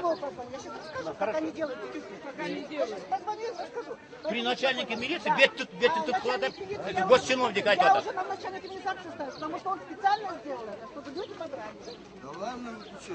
кого позвонить? Я сейчас расскажу, как они делают. Пока не делают. Позвоню и расскажу. При начальнике милиции бед тут кладет, госчиновник айтады. Я уже на начальника милиции ставлю, потому что он специально сделал это, чтобы люди подрались. Да ладно, что?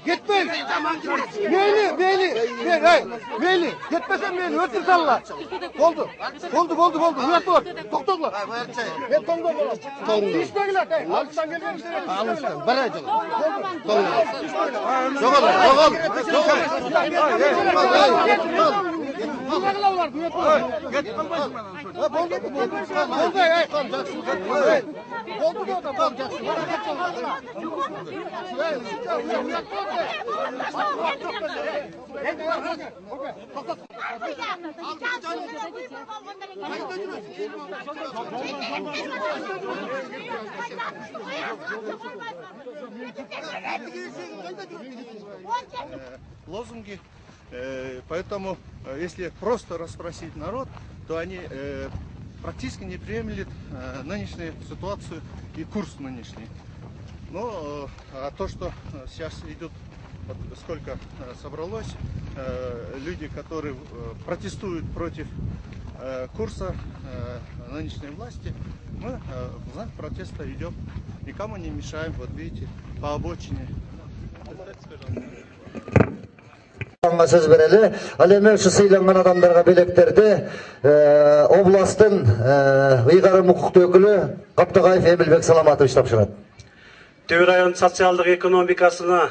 Gitmeyin. Meyli. Gitmesen meyli. Ötür salla. Oldu. Murat olur. Doktorlar. Ben tonda olalım. İştegiler. Alıştan geliyor musun? Alıştan. Bana canım. Лозунги, поэтому если просто расспросить народ, то они практически не приемлют нынешнюю ситуацию и курс нынешний. Но то, что сейчас идет, вот сколько собралось, люди, которые протестуют против курса нынешней власти, мы в знак протеста идем, никому не мешаем, вот видите, по обочине. Söz bereli, al endi şu sıylangan adamlarga belekтерди областтын ыйгарым укуктуу өкүлү Каптагаев Эмилбек Саламатович тапшырат. Төө район социалдык экономикасына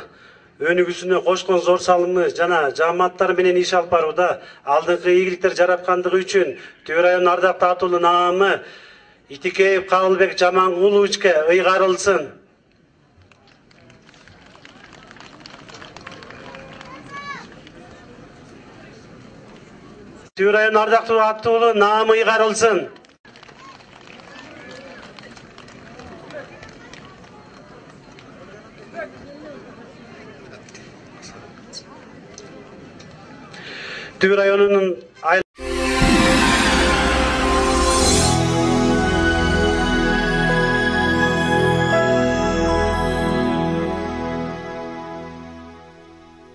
өнүгүүсүнө кошкон зор салымы жана жамааттар менен иш алып барууда алдыңкы ийгиликтер жараткандыгы үчүн Төө район ардактуу атуулу наамы Итикеев Кабылбек Жамангуловичке ыйгарылсын. Төө район ардактуу атуулу наамы ыйгарылсын. Tür rayonunun